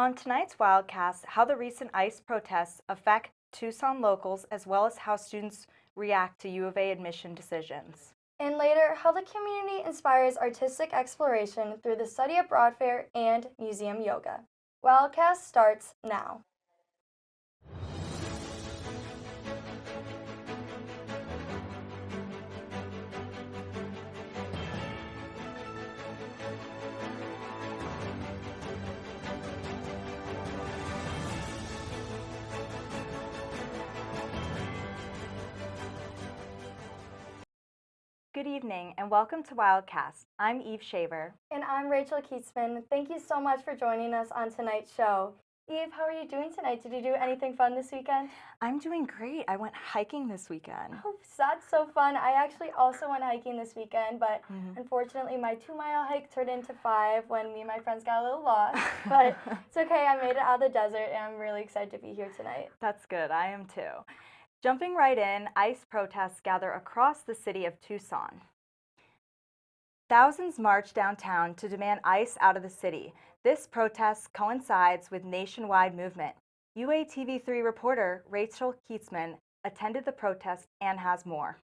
On tonight's Wildcast, how the recent ICE protests affect Tucson locals as well as how students react to U of A admission decisions. And later, how the community inspires artistic exploration through the study abroad fair and museum yoga. Wildcast starts now. Good evening and welcome to Wildcast. I'm Eve Shaver. And I'm Rachel Keatsman. Thank you so much for joining us on tonight's show. Eve, how are you doing tonight? Did you do anything fun this weekend? I'm doing great. I went hiking this weekend. Oh, that's so fun. I actually also went hiking this weekend, but unfortunately my 2-mile hike turned into 5 when me and my friends got a little lost. But it's okay, I made it out of the desert and I'm really excited to be here tonight. That's good. I am too. Jumping right in, ICE protests gather across the city of Tucson. Thousands march downtown to demand ICE out of the city. This protest coincides with nationwide movement. UATV3 reporter Rachel Keatsman attended the protest and has more.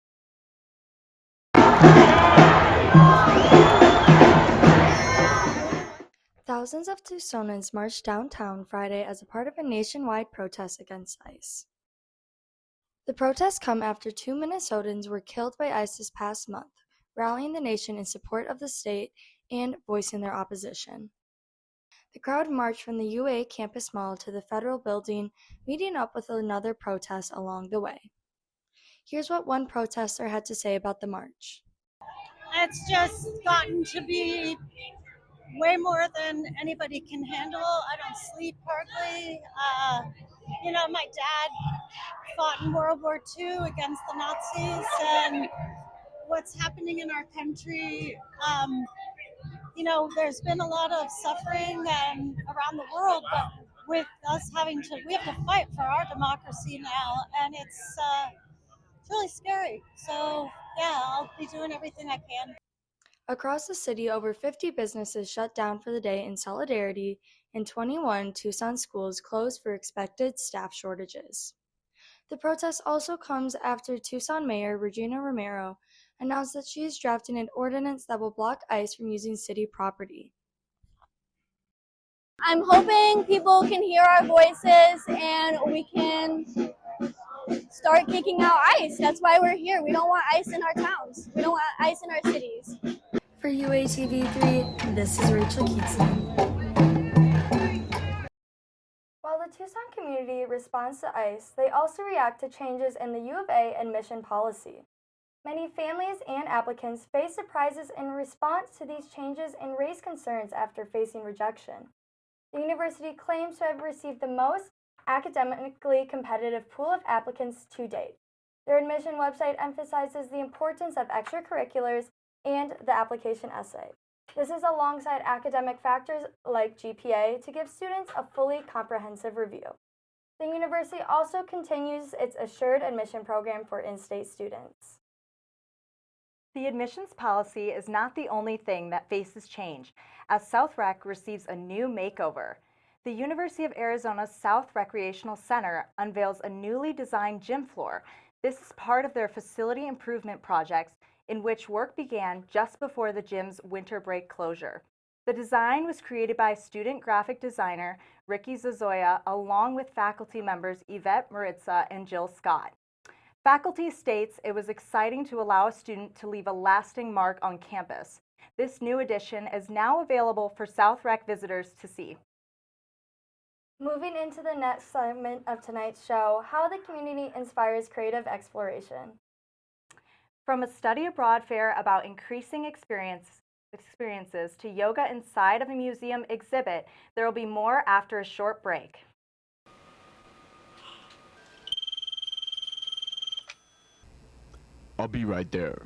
Thousands of Tucsonans marched downtown Friday as a part of a nationwide protest against ICE. The protests come after 2 Minnesotans were killed by ICE this past month, rallying the nation in support of the state and voicing their opposition. The crowd marched from the UA campus mall to the federal building, meeting up with another protest along the way. Here's what one protester had to say about the march. It's just gotten to be way more than anybody can handle. I don't sleep hardly. My dad fought in World War II against the Nazis, and what's happening in our country, there's been a lot of suffering and around the world, but with us we have to fight for our democracy now, and it's really scary. So yeah, I'll be doing everything I can. Across the city, over 50 businesses shut down for the day in solidarity, and 21 Tucson schools closed for expected staff shortages. The protest also comes after Tucson Mayor Regina Romero announced that she is drafting an ordinance that will block ICE from using city property. I'm hoping people can hear our voices and we can start kicking out ICE. That's why we're here. We don't want ICE in our towns. We don't want ICE in our cities. For UATV3, this is Rachel Keatsman. While the Tucson community responds to ICE, they also react to changes in the U of A admission policy. Many families and applicants face surprises in response to these changes and raise concerns after facing rejection. The university claims to have received the most academically competitive pool of applicants to date. Their admission website emphasizes the importance of extracurriculars and the application essay. This is alongside academic factors like GPA to give students a fully comprehensive review. The university also continues its assured admission program for in-state students. The admissions policy is not the only thing that faces change, as South Rec receives a new makeover. The University of Arizona's South Recreational Center unveils a newly designed gym floor. This is part of their facility improvement projects in which work began just before the gym's winter break closure. The design was created by student graphic designer Ricky Zazoya along with faculty members Yvette Maritza and Jill Scott. Faculty states it was exciting to allow a student to leave a lasting mark on campus. This new addition is now available for South Rec visitors to see. Moving into the next segment of tonight's show, how the community inspires creative exploration. From a study abroad fair about increasing experiences to yoga inside of a museum exhibit, there will be more after a short break. I'll be right there.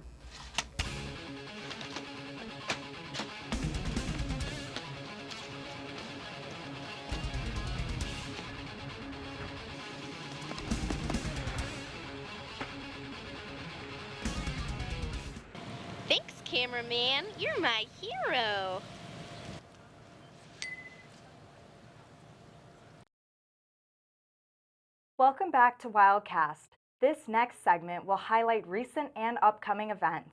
Thanks, cameraman. You're my hero. Welcome back to Wildcast. This next segment will highlight recent and upcoming events.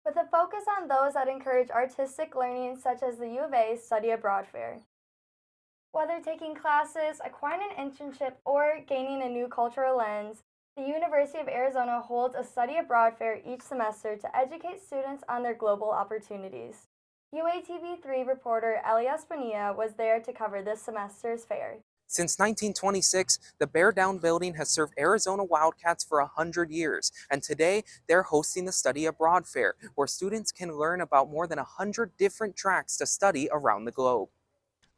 With a focus on those that encourage artistic learning, such as the U of A Study Abroad Fair. Whether taking classes, acquiring an internship, or gaining a new cultural lens, the University of Arizona holds a study abroad fair each semester to educate students on their global opportunities. UATV3 reporter Elias Bonilla was there to cover this semester's fair. Since 1926, the Bear Down building has served Arizona Wildcats for 100 years, and today they're hosting the Study Abroad Fair, where students can learn about more than 100 different tracks to study around the globe.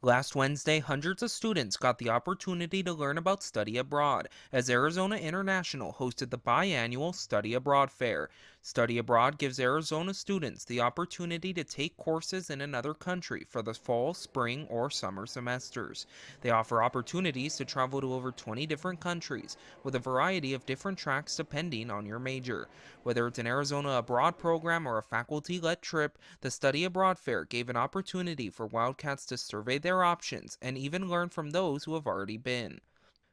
Last Wednesday, hundreds of students got the opportunity to learn about study abroad as Arizona International hosted the biannual Study Abroad Fair. Study Abroad gives Arizona students the opportunity to take courses in another country for the fall, spring, or summer semesters. They offer opportunities to travel to over 20 different countries with a variety of different tracks depending on your major. Whether it's an Arizona Abroad program or a faculty-led trip, the Study Abroad Fair gave an opportunity for Wildcats to survey their options and even learn from those who have already been.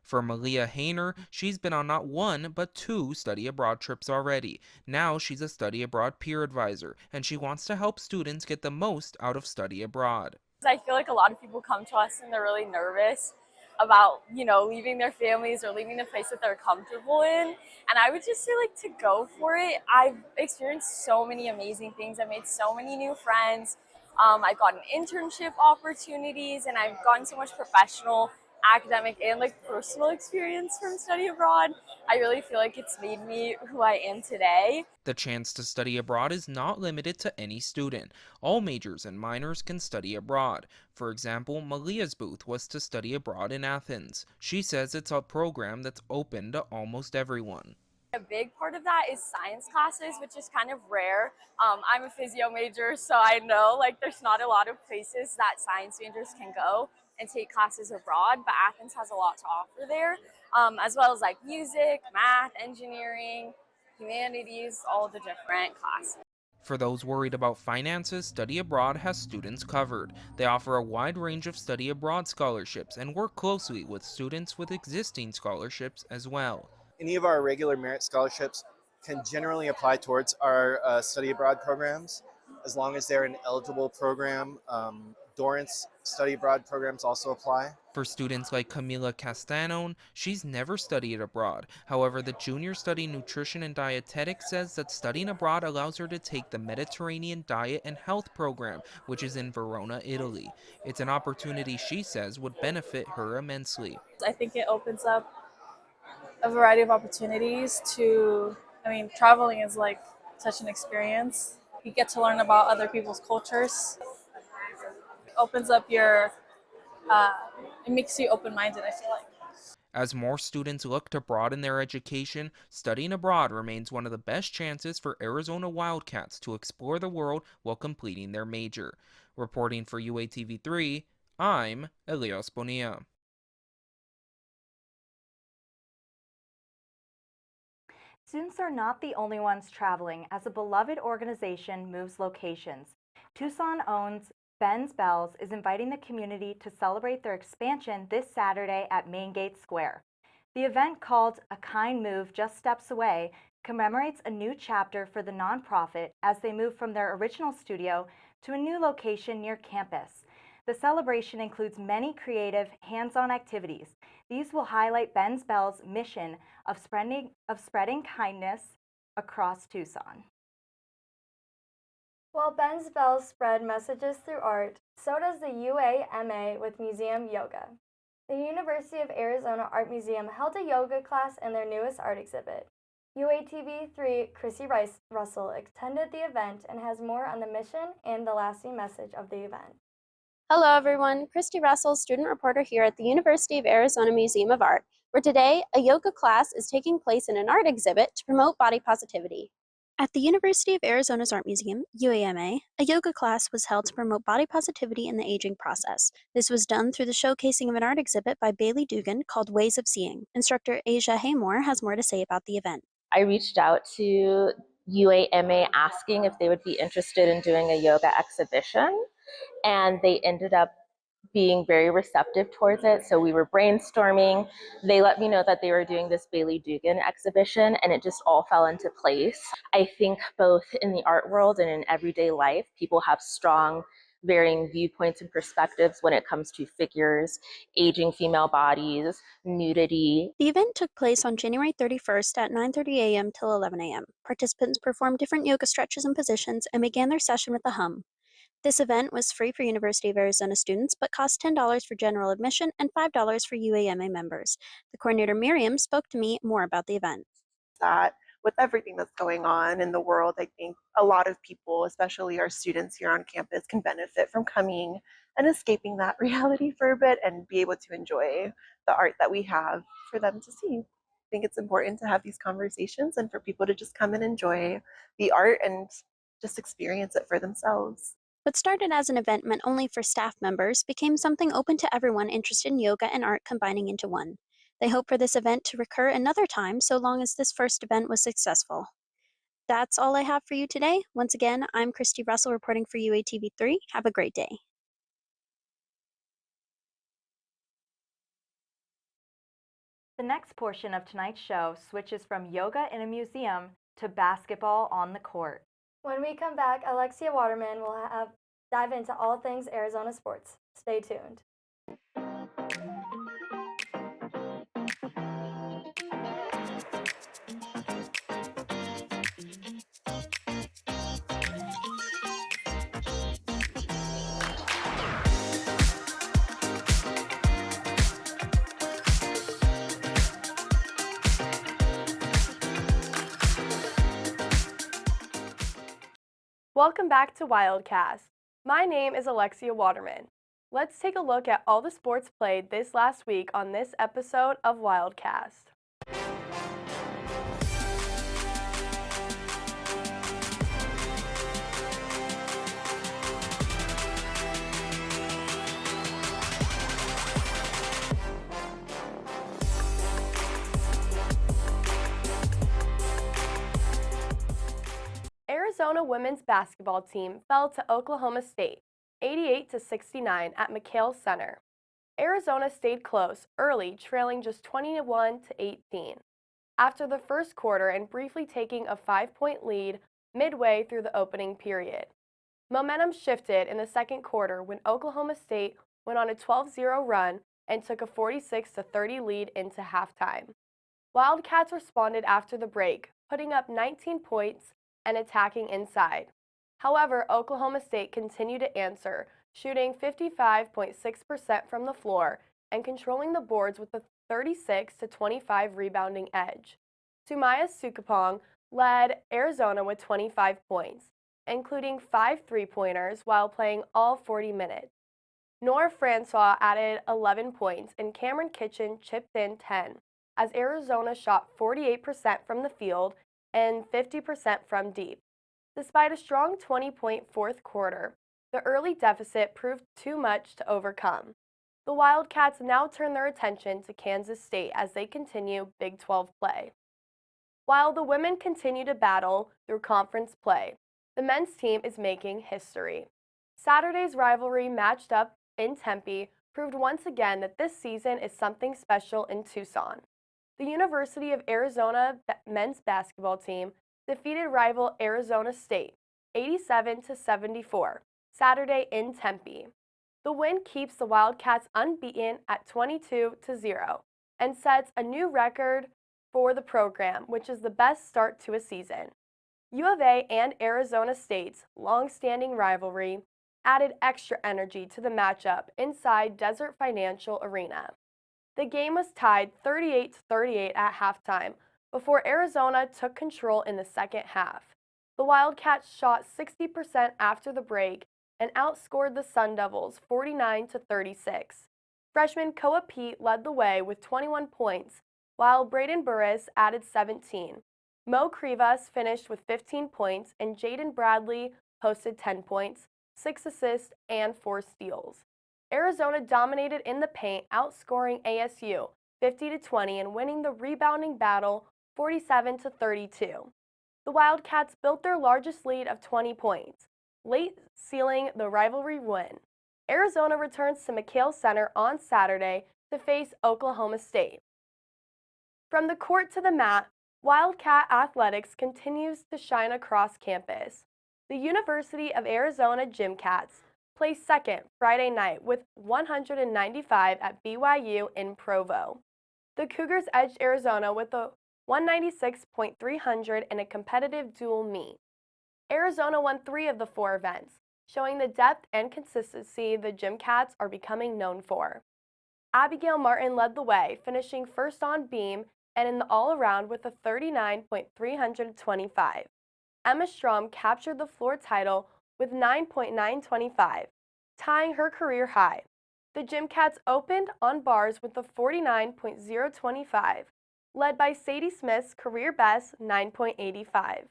For Malia Hayner, she's been on not one, but 2 study abroad trips already. Now she's a study abroad peer advisor, and she wants to help students get the most out of study abroad. I feel like a lot of people come to us and they're really nervous about, leaving their families or leaving the place that they're comfortable in. And I would just say, to go for it. I've experienced so many amazing things. I made so many new friends. I got internship opportunities, and I've gotten so much professional, academic, and personal experience from study abroad. I really feel like it's made me who I am today. The chance to study abroad is not limited to any student. All majors and minors can study abroad. For example, Malia's booth was to study abroad in Athens. She says it's a program that's open to almost everyone. A big part of that is science classes, which is kind of rare. I'm a physio major, so I know there's not a lot of places that science majors can go and take classes abroad, but Athens has a lot to offer there, as well as music, math, engineering, humanities, all the different classes. For those worried about finances, Study Abroad has students covered. They offer a wide range of study abroad scholarships and work closely with students with existing scholarships as well. Any of our regular merit scholarships can generally apply towards our study abroad programs, as long as they're an eligible program. Dorrance study abroad programs also apply. For students like Camila Castanon, she's never studied abroad. However, the Junior Study Nutrition and Dietetics says that studying abroad allows her to take the Mediterranean Diet and Health program, which is in Verona, Italy. It's an opportunity she says would benefit her immensely. I think it opens up a variety of opportunities traveling is such an experience. You get to learn about other people's cultures. It opens up it makes you open-minded, I feel like. As more students look to broaden their education, studying abroad remains one of the best chances for Arizona Wildcats to explore the world while completing their major. Reporting for UATV3, I'm Elias Bonilla. Students are not the only ones traveling as a beloved organization moves locations. Tucson owns Ben's Bells is inviting the community to celebrate their expansion this Saturday at Main Gate Square. The event, called A Kind Move Just Steps Away, commemorates a new chapter for the nonprofit as they move from their original studio to a new location near campus. The celebration includes many creative, hands-on activities. These will highlight Ben's Bells' mission of spreading kindness across Tucson. While Ben's Bells spread messages through art, so does the UAMA with Museum Yoga. The University of Arizona Art Museum held a yoga class in their newest art exhibit. UATV3 Chrissy Russell attended the event and has more on the mission and the lasting message of the event. Hello everyone, Christy Russell, student reporter here at the University of Arizona Museum of Art, where today a yoga class is taking place in an art exhibit to promote body positivity. At the University of Arizona's Art Museum, UAMA, a yoga class was held to promote body positivity in the aging process. This was done through the showcasing of an art exhibit by Bailey Dugan called Ways of Seeing. Instructor Asia Haymore has more to say about the event. I reached out to UAMA asking if they would be interested in doing a yoga exhibition, and they ended up being very receptive towards it. So we were brainstorming. They let me know that they were doing this Bailey Dugan exhibition, and it just all fell into place. I think both in the art world and in everyday life, people have strong, varying viewpoints and perspectives when it comes to figures, aging female bodies, nudity. The event took place on January 31st at 9:30 a.m. till 11 a.m. Participants performed different yoga stretches and positions and began their session with a hum. This event was free for University of Arizona students, but cost $10 for general admission and $5 for UAMA members. The coordinator Miriam spoke to me more about the event. That with everything that's going on in the world, I think a lot of people, especially our students here on campus, can benefit from coming and escaping that reality for a bit and be able to enjoy the art that we have for them to see. I think it's important to have these conversations and for people to just come and enjoy the art and just experience it for themselves. What started as an event meant only for staff members became something open to everyone interested in yoga and art combining into one. They hope for this event to recur another time so long as this first event was successful. That's all I have for you today. Once again, I'm Christy Russell reporting for UATV3. Have a great day. The next portion of tonight's show switches from yoga in a museum to basketball on the court. When we come back, Alexia Waterman will dive into all things Arizona sports. Stay tuned. Welcome back to Wildcast. My name is Alexia Waterman. Let's take a look at all the sports played this last week on this episode of Wildcast. Arizona women's basketball team fell to Oklahoma State, 88-69 at McKale Center. Arizona stayed close early, trailing just 21-18. After the first quarter and briefly taking a 5-point lead midway through the opening period. Momentum shifted in the second quarter when Oklahoma State went on a 12-0 run and took a 46-30 lead into halftime. Wildcats responded after the break, putting up 19 points and attacking inside. However, Oklahoma State continued to answer, shooting 55.6% from the floor and controlling the boards with a 36-25 rebounding edge. Sumaya Sukapong led Arizona with 25 points, including 5 three-pointers while playing all 40 minutes. Nora Francois added 11 points and Cameron Kitchen chipped in 10, as Arizona shot 48% from the field and 50% from deep. Despite a strong 20-point fourth quarter, the early deficit proved too much to overcome. The Wildcats now turn their attention to Kansas State as they continue Big 12 play. While the women continue to battle through conference play, the men's team is making history. Saturday's rivalry matched up in Tempe proved once again that this season is something special in Tucson. The University of Arizona men's basketball team defeated rival Arizona State 87-74 Saturday in Tempe. The win keeps the Wildcats unbeaten at 22-0 and sets a new record for the program, which is the best start to a season. U of A and Arizona State's long-standing rivalry added extra energy to the matchup inside Desert Financial Arena. The game was tied 38-38 at halftime before Arizona took control in the second half. The Wildcats shot 60% after the break and outscored the Sun Devils 49-36. Freshman Koa Pete led the way with 21 points, while Braden Burris added 17. Mo Krivas finished with 15 points and Jaden Bradley posted 10 points, 6 assists, and 4 steals. Arizona dominated in the paint, outscoring ASU 50-20 and winning the rebounding battle 47-32. The Wildcats built their largest lead of 20 points, late sealing the rivalry win. Arizona returns to McKale Center on Saturday to face Oklahoma State. From the court to the mat, Wildcat athletics continues to shine across campus. The University of Arizona Gymcats placed second Friday night with 195 at BYU in Provo. The Cougars edged Arizona with a 196.300 in a competitive dual meet. Arizona won 3 of the 4 events, showing the depth and consistency the Gymcats are becoming known for. Abigail Martin led the way, finishing first on beam and in the all-around with a 39.325. Emma Strom captured the floor title with 9.925, tying her career high. The Gymcats opened on bars with a 49.025, led by Sadie Smith's career best 9.85.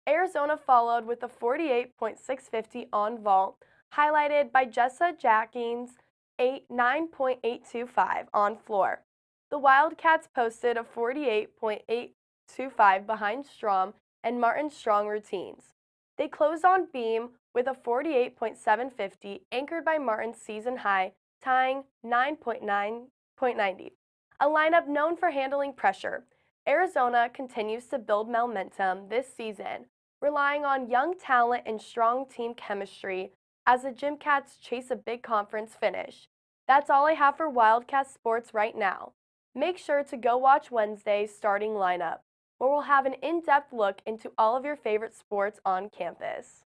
Arizona followed with a 48.650 on vault, highlighted by Jessa Jacking's 9.825 on floor. The Wildcats posted a 48.825 behind Strom and Martin's strong routines. They closed on beam with a 48.750 anchored by Martin's season high, tying 9.90. A lineup known for handling pressure, Arizona continues to build momentum this season, relying on young talent and strong team chemistry as the Gymcats chase a big conference finish. That's all I have for Wildcast Sports right now. Make sure to go watch Wednesday's starting lineup, where we'll have an in-depth look into all of your favorite sports on campus.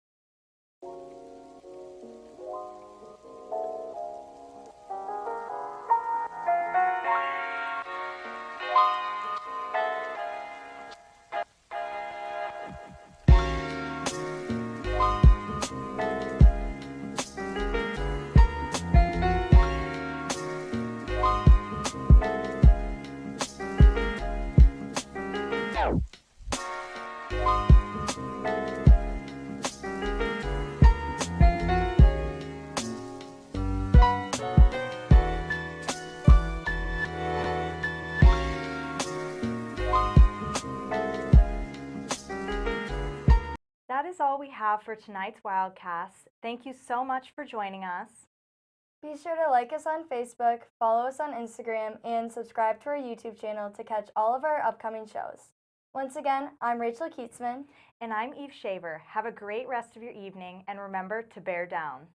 That is all we have for tonight's Wildcast. Thank you so much for joining us. Be sure to like us on Facebook, follow us on Instagram, and subscribe to our YouTube channel to catch all of our upcoming shows. Once again, I'm Rachel Keatsman. And I'm Eve Shaver. Have a great rest of your evening, and remember to bear down.